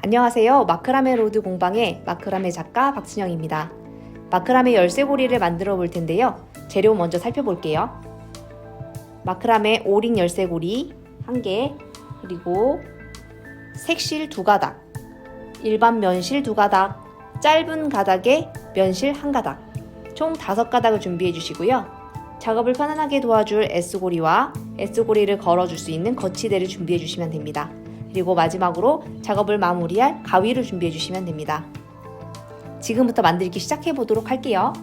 안녕하세요. 마크라메 로드 공방의 마크라메 작가 박진영입니다. 마크라메 열쇠고리를 만들어 볼 텐데요. 재료 먼저 살펴볼게요. 마크라메 오링 열쇠고리 1개, 그리고 색실 2가닥, 일반 면실 2가닥, 짧은 가닥에 면실 1가닥, 총 5가닥을 준비해 주시고요. 작업을 편안하게 도와줄 S고리와 S고리를 걸어줄 수 있는 거치대를 준비해 주시면 됩니다. 그리고 마지막으로 작업을 마무리할 가위를 준비해 주시면 됩니다. 지금부터 만들기 시작해 보도록 할게요.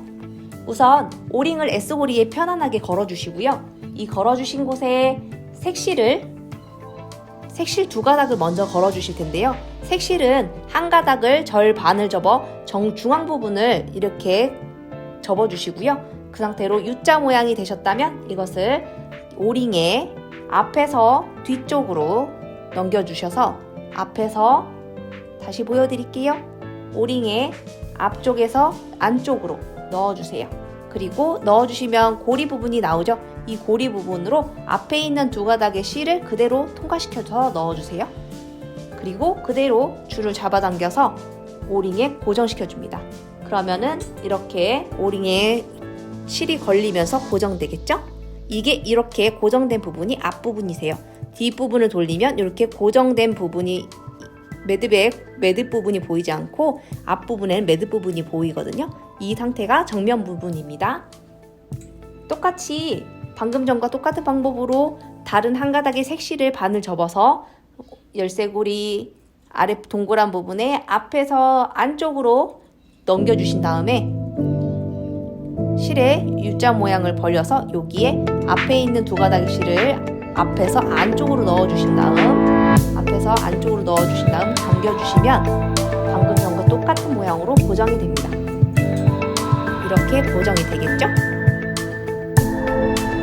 우선 오링을 S고리에 편안하게 걸어 주시고요. 이 걸어 주신 곳에 색실 2가닥을 먼저 걸어 주실 텐데요. 색실은 1가닥을 절반을 접어 정중앙 부분을 이렇게 접어 주시고요. 그 상태로 U자 모양이 되셨다면 이것을 오링의 앞에서 뒤쪽으로 넘겨주셔서 앞에서 다시 보여드릴게요. 오링의 앞쪽에서 안쪽으로 넣어주세요. 그리고 넣어주시면 고리 부분이 나오죠. 이 고리 부분으로 앞에 있는 2가닥의 실을 그대로 통과시켜서 넣어주세요. 그리고 그대로 줄을 잡아당겨서 오링에 고정시켜줍니다. 그러면은 이렇게 오링에 실이 걸리면서 고정되겠죠? 이게 이렇게 고정된 부분이 앞부분이세요. 뒷부분을 돌리면 이렇게 고정된 부분이 매듭 부분이 보이지 않고 앞부분에는 매듭 부분이 보이거든요. 이 상태가 정면 부분입니다. 똑같이 방금 전과 똑같은 방법으로 다른 1가닥의 색실을 반을 접어서 열쇠고리 아래 동그란 부분에 앞에서 안쪽으로 넘겨주신 다음에 실에 U자 모양을 벌려서 여기에 앞에 있는 2가닥의 실을 앞에서 안쪽으로 넣어주신 다음 당겨주시면 방금 전과 똑같은 모양으로 고정이 됩니다. 이렇게 고정이 되겠죠?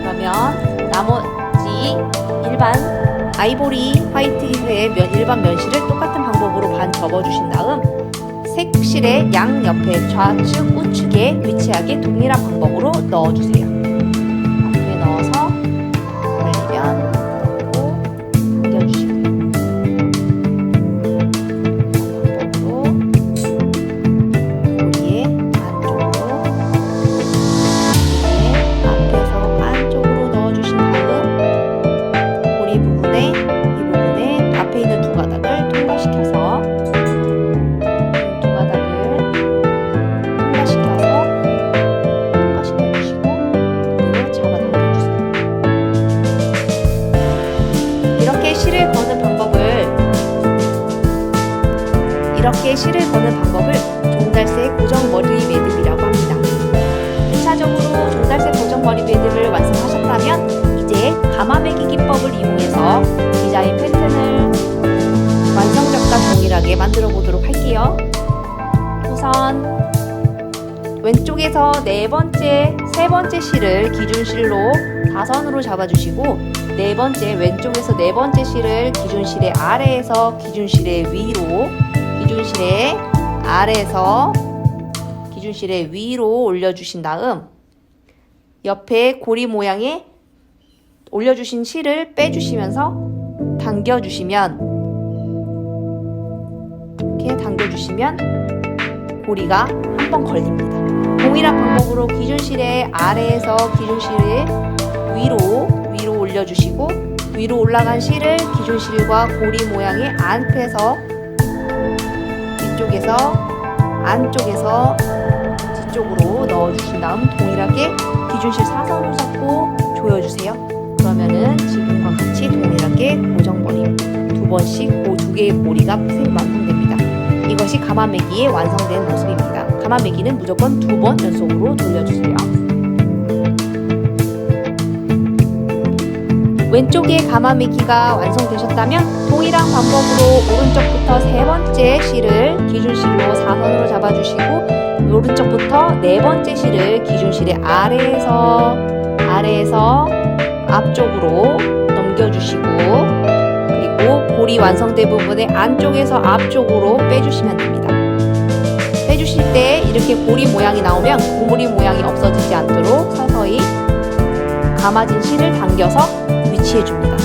그러면 나머지 일반 아이보리 화이트의 일반 면실을 똑같은 방법으로 반 접어주신 다음 색실의 양옆에 좌측 우측에 위치하게 동일한 방법으로 넣어주세요. 앞에 넣어서 올리면 넣고 당겨주시고 고리의 안쪽으로 앞에서 안쪽으로 넣어주신 다음 고리 부분에 이 부분에 앞에 있는 2가닥을 통과시켜서 이렇게 실을 거는 방법을 종달새 고정머리 매듭이라고 합니다. 1차적으로 종달새 고정머리 매듭을 완성하셨다면 이제 가마매기 기법을 이용해서 디자인 패턴을 완성작과 동일하게 만들어 보도록 할게요. 우선 왼쪽에서 세 번째 실을 기준실로 사선으로 잡아주시고 왼쪽에서 네 번째 실을 기준실의 아래에서 기준실의 위로 기준실의 아래에서 기준실의 위로 올려주신 다음 옆에 고리 모양에 올려주신 실을 빼주시면서 당겨주시면 이렇게 당겨주시면 고리가 한 번 걸립니다. 동일한 방법으로 기준실의 아래에서 기준실의 위로 올려주시고 위로 올라간 실을 기준실과 고리 모양의 앞에서 뒤쪽에서 안쪽에서 뒤쪽으로 넣어주신 다음 동일하게 기준실 사선으로 잡고 조여주세요. 그러면은 지금과 같이 동일하게 고정머리 2번씩 2개의 고리가 완성됩니다. 이것이 가마매기의 완성된 모습입니다. 가마매기는 무조건 2번 연속으로 돌려주세요. 왼쪽에 가마매기가 완성되셨다면 동일한 방법으로 오른쪽부터 3번째 실을 기준실로 사선으로 잡아주시고 오른쪽부터 4번째 실을 기준실의 아래에서 앞쪽으로 넘겨주시고 그리고 고리 완성된 부분의 안쪽에서 앞쪽으로 빼주시면 됩니다. 빼주실 때 이렇게 고리 모양이 나오면 고무리 모양이 없어지지 않도록 서서히 감아진 실을 당겨서 위치해줍니다.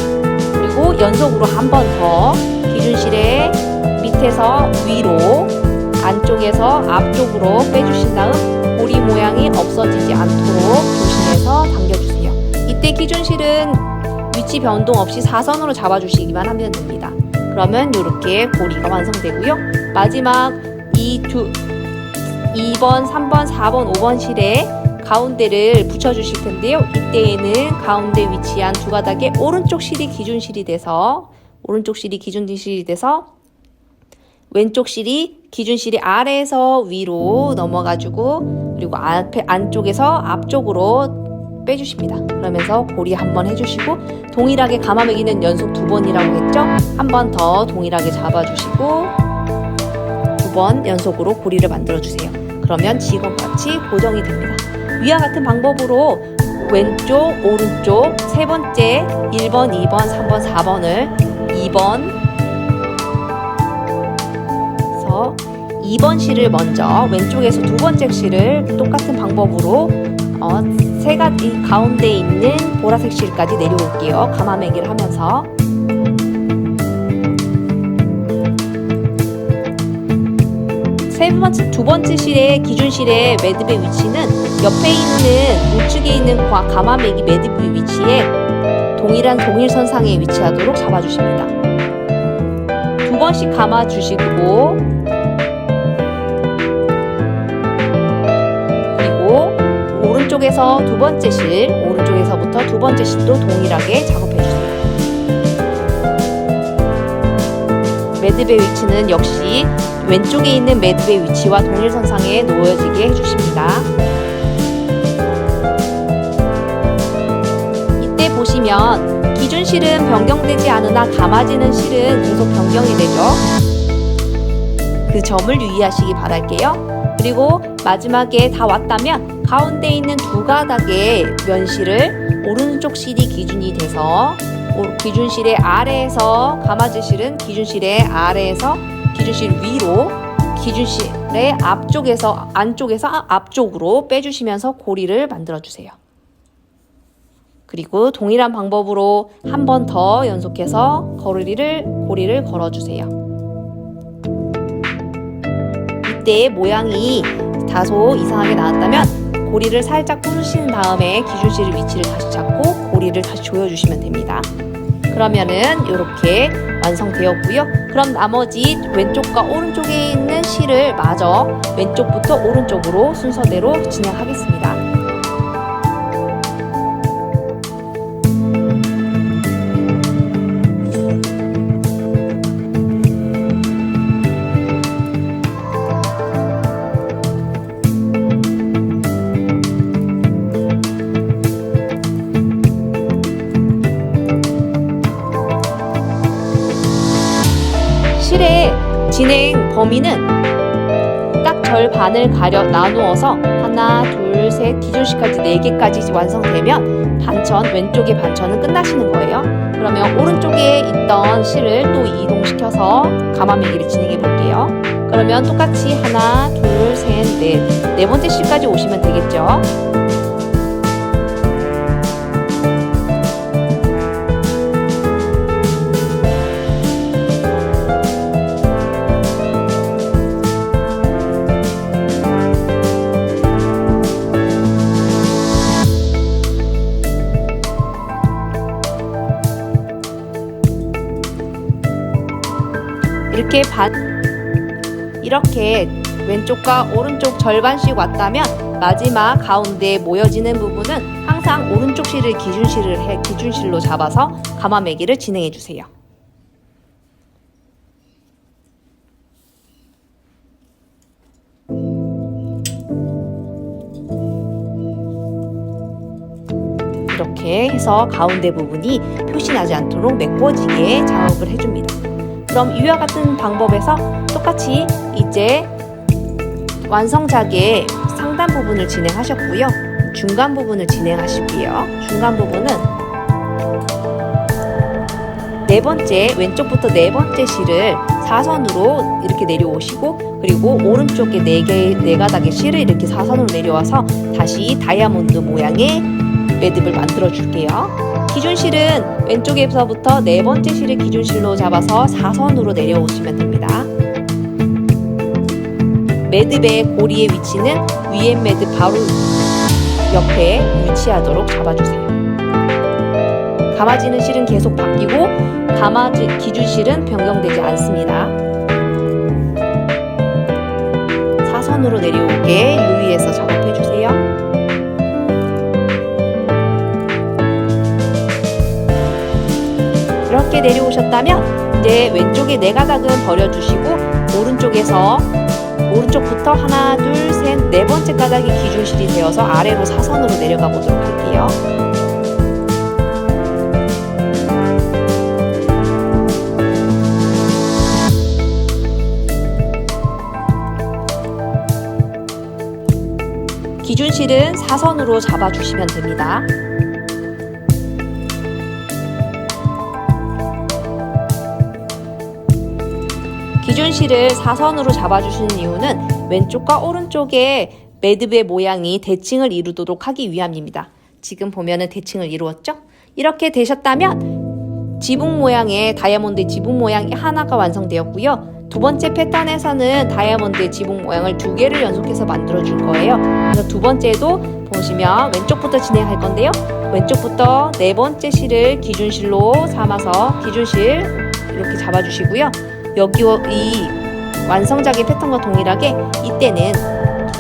그리고 연속으로 한 번 더 기준실의 밑에 밑에서 위로, 안쪽에서 앞쪽으로 빼주신 다음 고리 모양이 없어지지 않도록 조심해서 당겨주세요. 이때 기준실은 위치 변동 없이 사선으로 잡아주시기만 하면 됩니다. 그러면 이렇게 고리가 완성되고요. 마지막 2번, 3번, 4번, 5번 실에 가운데를 붙여주실 텐데요. 이때에는 가운데 위치한 두 가닥의 오른쪽 실이 기준실이 돼서 왼쪽 실이 기준실이 아래에서 위로 넘어가지고 그리고 안쪽에서 앞쪽으로 빼주십니다. 그러면서 고리 한번 해주시고 동일하게 가마매기는 연속 2번이라고 했죠? 한 번 더 동일하게 잡아주시고 2번 연속으로 고리를 만들어주세요. 그러면 지금과 같이 고정이 됩니다. 위와 같은 방법으로 왼쪽, 오른쪽 세 번째 1번, 2번, 3번, 4번을 2번 실을 먼저 왼쪽에서 두 번째 실을 똑같은 방법으로 세 가지 가운데 있는 보라색 실까지 내려올게요. 가마매기를 하면서 두 번째 실의 기준실의 매듭의 위치는 옆에 있는 우측에 있는 가마매기 매듭의 위치에 동일선상에 위치하도록 잡아주십니다. 2번씩 감아주시고 그리고 오른쪽에서 오른쪽에서부터 두 번째 실도 동일하게 작업해주세요. 매듭의 위치는 역시 왼쪽에 있는 매듭의 위치와 동일선상에 놓여지게 해주십니다. 이때 보시면 기준실은 변경되지 않으나 감아지는 실은 계속 변경이 되죠. 그 점을 유의하시기 바랄게요. 그리고 마지막에 다 왔다면 가운데 있는 두 가닥의 면실을 오른쪽 실이 기준이 돼서 기준실의 아래에서 감아질 실은 기준실의 아래에서 기준실 위로 기준실의 안쪽에서 앞쪽으로 빼주시면서 고리를 만들어주세요. 그리고 동일한 방법으로 한 번 더 연속해서 고리를 걸어주세요. 이때 모양이 다소 이상하게 나왔다면 고리를 살짝 부수신 다음에 기준실 위치를 다시 잡고 고리를 다시 조여주시면 됩니다. 그러면은 이렇게 완성되었고요. 그럼 나머지 왼쪽과 오른쪽에 있는 실을 마저 왼쪽부터 오른쪽으로 순서대로 진행하겠습니다. 실의 진행 범위는 딱 절반을 나누어서 하나, 둘, 셋, 기준실까지 4개까지 완성되면 왼쪽의 반천은 끝나시는 거예요. 그러면 오른쪽에 있던 실을 또 이동시켜서 가마매기를 진행해 볼게요. 그러면 똑같이 하나, 둘, 셋, 넷, 4번째 실까지 오시면 되겠죠. 이렇게 왼쪽과 오른쪽 절반씩 왔다면 마지막 가운데 모여지는 부분은 항상 오른쪽 실을 기준실로 잡아서 가마매기를 진행해 주세요. 이렇게 해서 가운데 부분이 표시나지 않도록 메꿔지게 작업을 해줍니다. 그럼 이와 같은 방법에서 똑같이 이제 완성작의 상단 부분을 진행하셨고요. 중간 부분을 진행하실게요. 중간 부분은 왼쪽부터 4번째 실을 사선으로 이렇게 내려오시고 그리고 오른쪽에 4가닥의 실을 이렇게 사선으로 내려와서 다시 다이아몬드 모양의 매듭을 만들어 줄게요. 기준실은 왼쪽에서부터 4번째 실을 기준실로 잡아서 사선으로 내려오시면 됩니다. 매듭의 고리의 위치는 위에 매듭 바로 옆에 위치하도록 잡아주세요. 감아지는 실은 계속 바뀌고 기준실은 변경되지 않습니다. 사선으로 내려오게 유의해서 작업해주세요. 이렇게 내려오셨다면 이제 왼쪽에 4가닥은 버려주시고 오른쪽부터 하나, 둘, 셋, 4번째 가닥이 기준실이 되어서 아래로 사선으로 내려가 보도록 할게요. 기준실은 사선으로 잡아주시면 됩니다. 기준실을 사선으로 잡아주시는 이유는 왼쪽과 오른쪽에 매듭의 모양이 대칭을 이루도록 하기 위함입니다. 지금 보면은 대칭을 이루었죠? 이렇게 되셨다면 지붕 모양의 다이아몬드 지붕 모양이 하나가 완성되었고요. 두 번째 패턴에서는 다이아몬드 지붕 모양을 2개를 연속해서 만들어 줄 거예요. 그래서 두 번째도 보시면 왼쪽부터 진행할 건데요. 왼쪽부터 4번째 실을 기준실로 삼아서 기준실 이렇게 잡아주시고요. 여기와 이 완성작의 패턴과 동일하게 이때는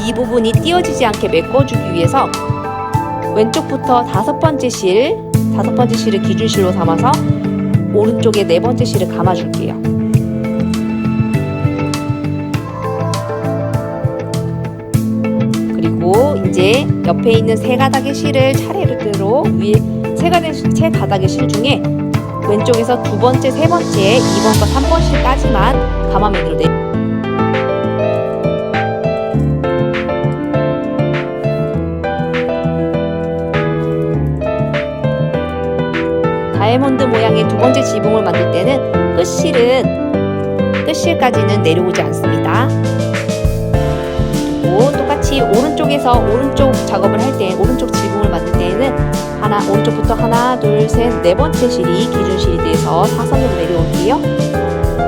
이 부분이 띄어지지 않게 메꿔주기 위해서 왼쪽부터 5번째 실을 기준실로 삼아서 오른쪽에 4번째 실을 감아줄게요. 그리고 이제 옆에 있는 3가닥의 실을 차례로 위에 3가닥의 실 중에 왼쪽에서 2번째, 3번째, 2번과 3번 실까지만 감아매기로 다이아몬드 모양의 2번째 지붕을 만들 때는 끝실까지는 내려오지 않습니다. 그리고 똑같이 오른쪽 작업을 할 때, 오른쪽 지붕을 만들 때에는 오른쪽부터 하나, 둘, 셋, 4번째 실이 기준실이 돼서 사선으로 내려올게요.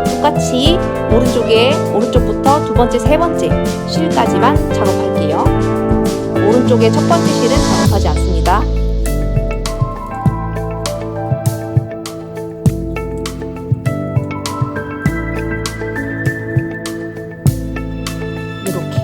똑같이 오른쪽부터 2번째, 3번째 실까지만 작업할게요. 오른쪽에 첫 번째 실은 작업하지 않습니다. 이렇게.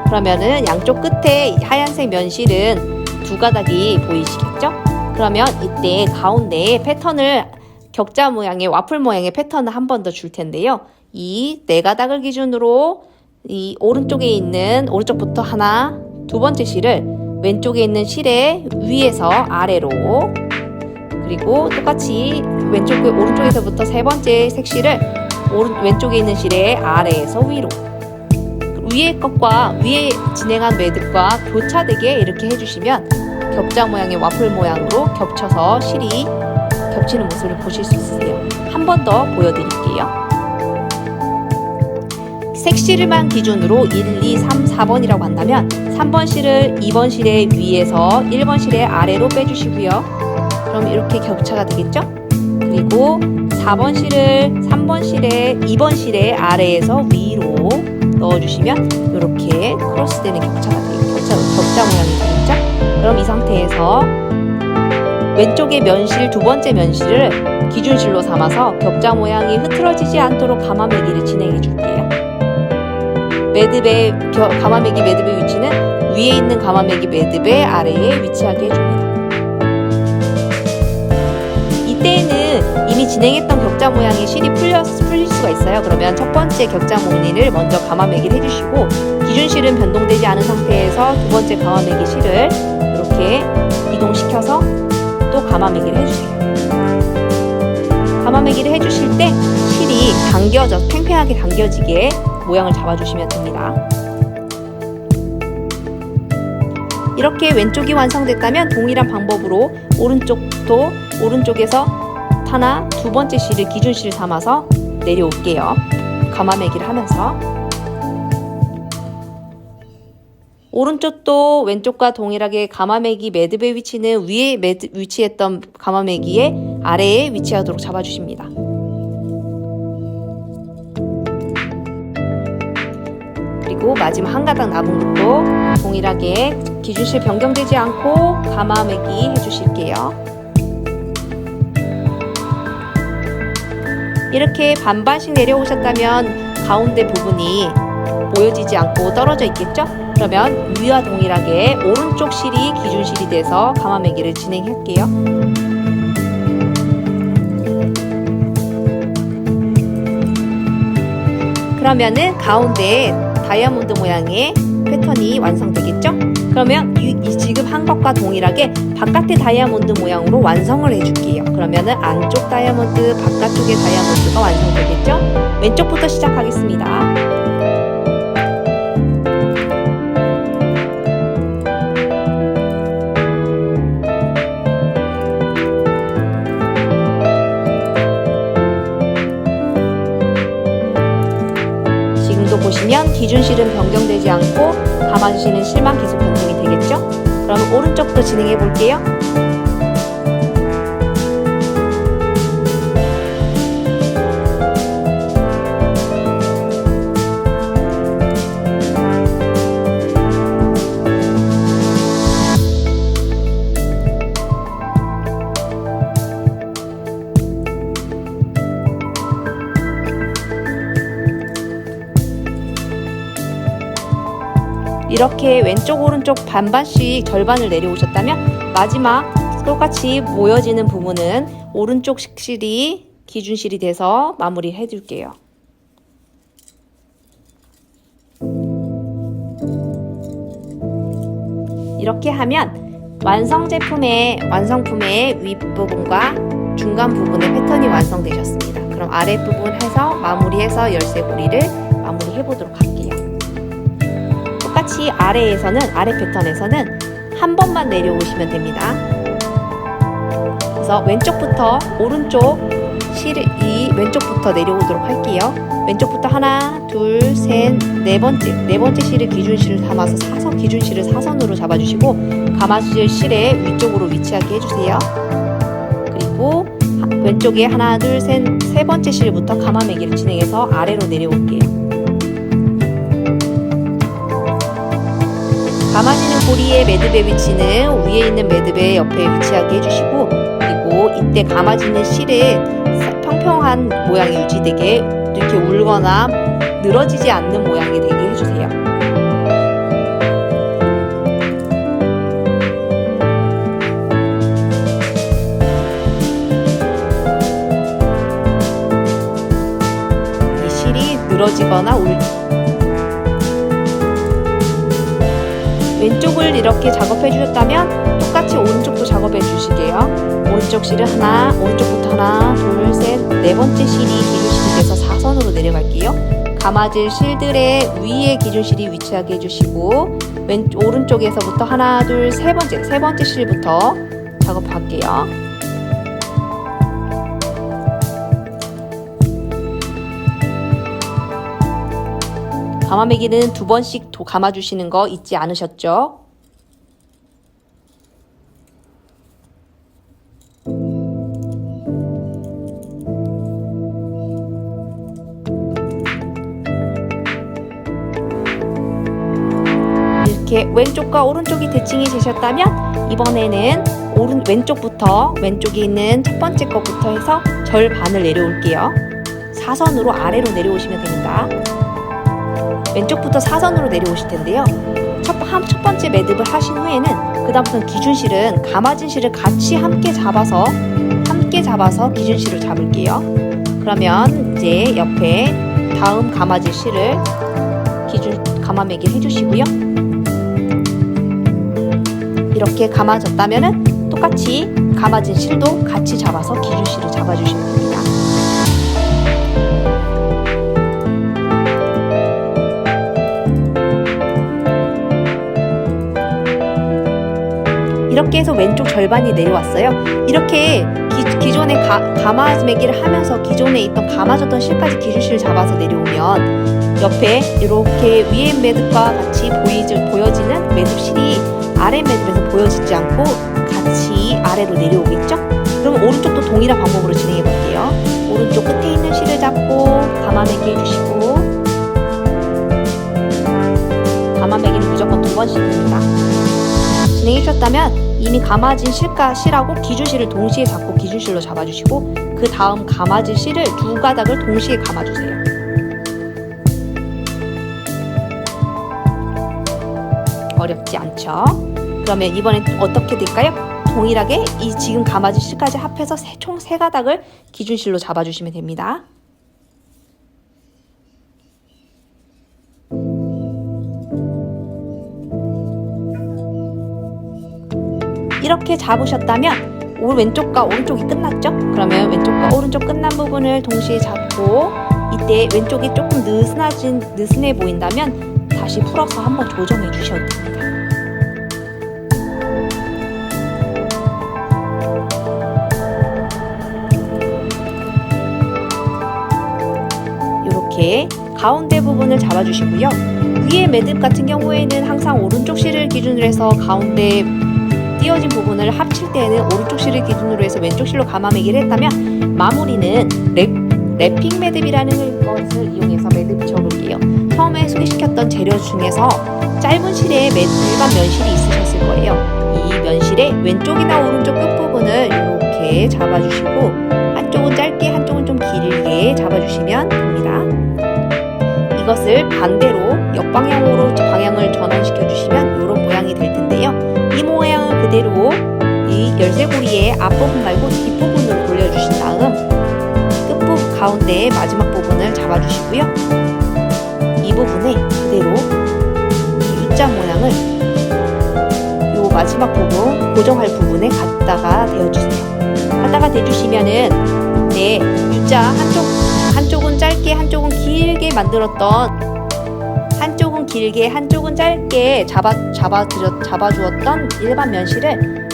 그러면은 양쪽 끝에 하얀색 면실은 2가닥이 보이시겠죠? 그러면 이때 가운데에 패턴을 격자 모양의 와플 모양의 패턴을 한 번 더 줄 텐데요. 이 4가닥을 기준으로 이 오른쪽부터 하나, 2번째 실을 왼쪽에 있는 실의 위에서 아래로, 그리고 똑같이 오른쪽에서부터 3번째 색실을 왼쪽에 있는 실의 아래에서 위로, 위에 진행한 매듭과 교차되게 이렇게 해주시면 격자 모양의 와플 모양으로 겹쳐서 실이 겹치는 모습을 보실 수 있으세요. 한 번 더 보여드릴게요. 색실만 기준으로 1, 2, 3, 4번이라고 한다면 3번 실을 2번 실의 위에서 1번 실의 아래로 빼주시고요. 그럼 이렇게 격차가 되겠죠? 그리고 4번 실을 3번 실의 2번 실의 아래에서 위로 넣어주시면 이렇게 크로스되는 격자 모양이 되겠죠? 그럼 이 상태에서 왼쪽의 면실, 2번째 면실을 기준실로 삼아서 격자 모양이 흐트러지지 않도록 감아매기를 진행해 줄게요. 감아매기 매듭의 위치는 위에 있는 감아매기 매듭의 아래에 위치하게 해줍니다. 이때에는 이미 진행했던 격자 모양의 실이 풀릴 수가 있어요. 그러면 첫 번째 격자 무늬를 먼저 감아매기를 해주시고 기준실은 변동되지 않은 상태에서 2번째 감아매기 실을 이렇게 이동시켜서 또 감아매기를 해주세요. 감아매기를 해주실 때 실이 팽팽하게 당겨지게 모양을 잡아주시면 됩니다. 이렇게 왼쪽이 완성됐다면 동일한 방법으로 오른쪽에서 하나, 2번째 실을 기준실 삼아서 내려올게요. 감아매기를 하면서 오른쪽도 왼쪽과 동일하게 감아매기 매듭의 위치는 위에 위치했던 감아매기의 아래에 위치하도록 잡아주십니다. 그리고 그리고 마지막 한 가닥 남은 것도 동일하게 기준실 변경되지 않고 감아매기 해주실게요. 이렇게 반반씩 내려오셨다면 가운데 부분이 보여지지 않고 떨어져 있겠죠? 그러면 위와 동일하게 오른쪽 실이 기준실이 돼서 감아매기를 진행할게요. 그러면은 가운데 다이아몬드 모양의 패턴이 완성되겠죠? 그러면 지금 한 것과 동일하게 바깥의 다이아몬드 모양으로 완성을 해줄게요. 그러면은 안쪽 다이아몬드, 바깥쪽의 다이아몬드가 완성되겠죠? 왼쪽부터 시작하겠습니다. 보시면 기준실은 변경되지 않고 감아주시는 실만 계속 변경이 되겠죠? 그럼 오른쪽도 진행해 볼게요. 이렇게 왼쪽 오른쪽 반반씩 절반을 내려오셨다면 마지막 똑같이 모여지는 부분은 오른쪽 실이 기준실이 돼서 마무리 해줄게요. 이렇게 하면 완성품의 윗부분과 중간 부분의 패턴이 완성되셨습니다. 그럼 아랫부분 해서 마무리해서 열쇠고리를 마무리해 보도록 할게요. 똑같이 아래 패턴에서는 한 번만 내려오시면 됩니다. 그래서 왼쪽부터 왼쪽부터 내려오도록 할게요. 왼쪽부터 하나, 둘, 셋, 네 번째 실을 기준실을 삼아서 기준실을 사선으로 잡아주시고 감아주실 실의 위쪽으로 위치하게 해주세요. 그리고 왼쪽에 하나, 둘, 셋, 세 번째 실부터 감아매기를 진행해서 아래로 내려올게요. 감아지는 고리의 매듭의 위치는 위에 있는 매듭의 옆에 위치하게 해주시고, 그리고 이때 감아지는 실은 평평한 모양이 유지되게 이렇게 울거나 늘어지지 않는 모양이 되게 해주세요. 이 실이 늘어지거나 왼쪽을 이렇게 작업해 주셨다면 똑같이 오른쪽도 작업해 주시게요. 오른쪽 실을 오른쪽부터 하나, 둘, 셋, 네 번째 실이 기준실이 돼서 사선으로 내려갈게요. 감아질 실들의 위에 기준실이 위치하게 해주시고 오른쪽에서부터 하나, 둘, 세 번째 실부터 작업할게요. 감아매기는 2번씩 감아주시는 거 잊지 않으셨죠? 이렇게 왼쪽과 오른쪽이 대칭이 되셨다면 이번에는 왼쪽에 있는 첫 번째 것부터 해서 절반을 내려올게요. 사선으로 아래로 내려오시면 됩니다. 왼쪽부터 사선으로 내려오실 텐데요. 첫 번째 매듭을 하신 후에는 그다음부터는 기준실은 감아진 실을 같이 함께 잡아서 기준실을 잡을게요. 그러면 이제 옆에 다음 감아질 실을 감아매기 해주시고요. 이렇게 감아졌다면은 똑같이 감아진 실도 같이 잡아서 기준실을 잡아주시면 됩니다. 이렇게 해서 왼쪽 절반이 내려왔어요. 이렇게 기존에 감아매기를 하면서 기존에 있던 감아졌던 실까지 기준실을 잡아서 내려오면 옆에 이렇게 위에 매듭과 같이 보여지는 매듭실이 아래 매듭에서 보여지지 않고 같이 아래로 내려오겠죠? 그럼 오른쪽도 동일한 방법으로 진행해 볼게요. 오른쪽 끝에 있는 실을 잡고 감아매기 해주시고 감아매기는 무조건 2번씩 됩니다. 진행해 주셨다면 이미 감아진 실하고 기준실을 동시에 잡고 기준실로 잡아주시고 그 다음 감아진 실을 2가닥을 동시에 감아주세요. 어렵지 않죠? 그러면 이번엔 어떻게 될까요? 동일하게 이 지금 감아진 실까지 합해서 총 3가닥을 기준실로 잡아주시면 됩니다. 이렇게 잡으셨다면 왼쪽과 오른쪽이 끝났죠? 그러면 왼쪽과 오른쪽 끝난 부분을 동시에 잡고 이때 왼쪽이 조금 느슨해 보인다면 다시 풀어서 한번 조정해 주셔도 됩니다. 이렇게 가운데 부분을 잡아주시고요. 위에 매듭 같은 경우에는 항상 오른쪽 실을 기준으로 해서 가운데 띄어진 부분을 합칠 때는 오른쪽 실을 기준으로 해서 왼쪽 실로 감아매기를 했다면 마무리는 랩핑 매듭이라는 것을 이용해서 매듭을 지어볼게요. 처음에 소개시켰던 재료 중에서 짧은 실에 일반 면실이 있으셨을 거예요. 이 면실의 왼쪽이나 오른쪽 끝부분을 이렇게 잡아주시고 한쪽은 짧게 한쪽은 좀 길게 잡아주시면 됩니다. 이것을 반대로 역방향으로 방향을 전환시켜 주시면 이런 모양이 될 텐데요. 이 모양을 그대로 이 열쇠고리의 앞부분 말고 뒷부분으로 돌려주신 다음 끝부분 가운데 마지막 부분을 잡아주시고요. 이 부분에 그대로 U자 모양을 이 마지막 부분 고정할 부분에 갖다가 대어주세요. 갖다가 대주시면은 U자 한쪽은 짧게 한쪽은 길게 만들었던 한쪽은 길게 한쪽은 짧게 잡아주었던 일반 면실을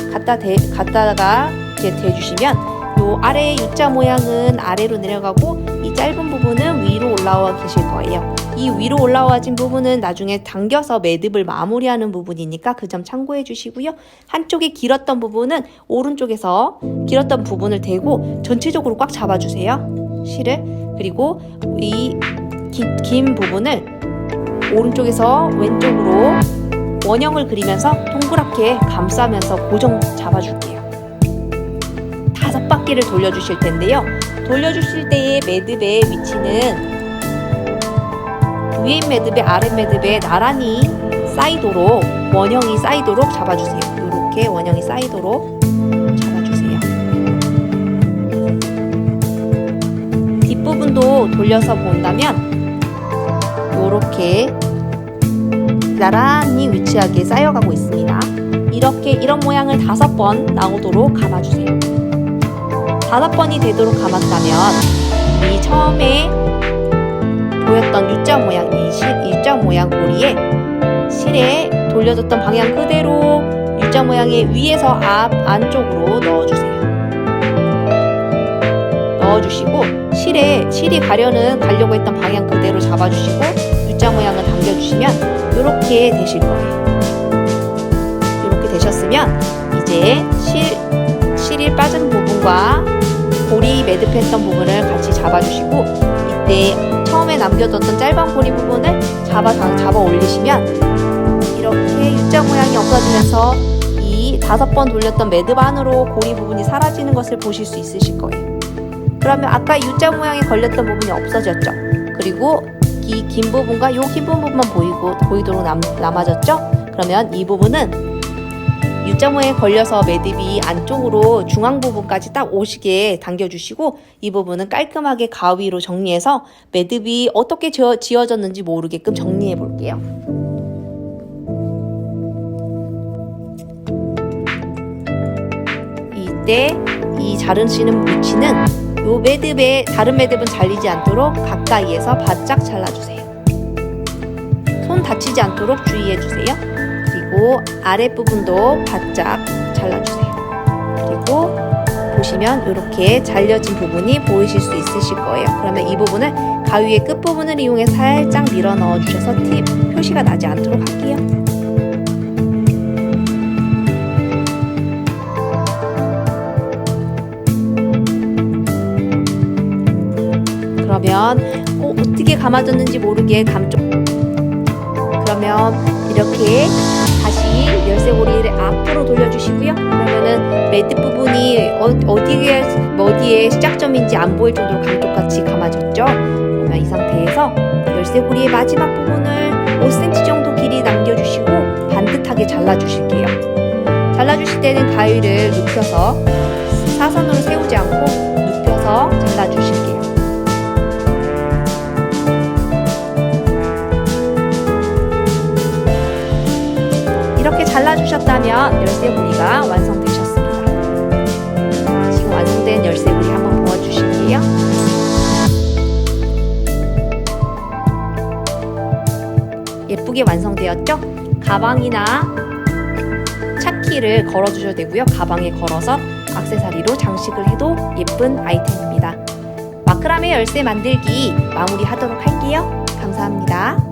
갖다가 이제 대주시면 요 아래 U자 모양은 아래로 내려가고 이 짧은 부분은 위로 올라와 계실 거예요. 이 위로 올라와진 부분은 나중에 당겨서 매듭을 마무리하는 부분이니까 그 점 참고해 주시고요. 한쪽에 길었던 부분은 오른쪽에서 길었던 부분을 대고 전체적으로 꽉 잡아주세요. 실을. 그리고 이 긴 부분을 오른쪽에서 왼쪽으로 원형을 그리면서 동그랗게 감싸면서 고정 잡아줄게요. 5바퀴를 돌려주실 텐데요. 돌려주실 때의 매듭의 위치는 위에 매듭에 아래 매듭에 나란히 쌓이도록 원형이 쌓이도록 잡아주세요. 이렇게 원형이 쌓이도록 잡아주세요. 뒷부분도 돌려서 본다면 이렇게 나란히 위치하게 쌓여가고 있습니다. 이런 모양을 5번 나오도록 감아주세요. 5번이 되도록 감았다면 이 처음에 보였던 U자 모양, U자 모양 고리에 실에 돌려줬던 방향 그대로 U자 모양의 위에서 안쪽으로 넣어주세요. 넣어주시고 실이 가려고 했던 방향 그대로 잡아주시고 U자 모양을 당겨주시면 이렇게 되실 거예요. 이렇게 되셨으면 이제 실이 빠진 부분과 고리 매듭했던 부분을 같이 잡아주시고 이때 처음에 남겨뒀던 짧은 고리 부분을 잡아 올리시면 이렇게 U자 모양이 없어지면서 이 5번 돌렸던 매듭 안으로 고리 부분이 사라지는 것을 보실 수 있으실 거예요. 그러면 아까 U자 모양에 걸렸던 부분이 없어졌죠. 그리고 이 긴 부분과 이 긴 부분만 보이도록 남아졌죠. 그러면 이 부분은 U자 모양에 걸려서 매듭이 안쪽으로 중앙 부분까지 딱 오시게 당겨주시고 이 부분은 깔끔하게 가위로 정리해서 매듭이 어떻게 지어졌는지 모르게끔 정리해 볼게요. 이때 이 자르시는 위치는 요 매듭에 다른 매듭은 잘리지 않도록 가까이에서 바짝 잘라주세요. 손 다치지 않도록 주의해주세요. 그리고 아랫부분도 바짝 잘라주세요. 그리고 보시면 이렇게 잘려진 부분이 보이실 수 있으실 거예요. 그러면 이 부분을 가위의 끝부분을 이용해 살짝 밀어 넣어 주셔서 팁 표시가 나지 않도록 할게요. 그러면 어떻게 감아졌는지 모르게 그러면 그러면 이렇게 다시 열쇠고리를 앞으로 돌려주시고요. 그러면은 매듭 부분이 어디에 시작점인지 안 보일 정도로 감쪽같이 감아졌죠. 그러면 이 상태에서 열쇠고리의 마지막 부분을 5cm 정도 길이 남겨주시고 반듯하게 잘라주실게요. 잘라주실 때는 가위를 눕혀서 사선으로 세우지 않고 눕혀서 잘라주실게요. 이렇게 잘라주셨다면 열쇠고리가 완성되셨습니다. 지금 완성된 열쇠고리 한번 보아주실게요. 예쁘게 완성되었죠? 가방이나 차키를 걸어주셔도 되고요. 가방에 걸어서 액세서리로 장식을 해도 예쁜 아이템입니다. 마크라메 열쇠 만들기 마무리하도록 할게요. 감사합니다.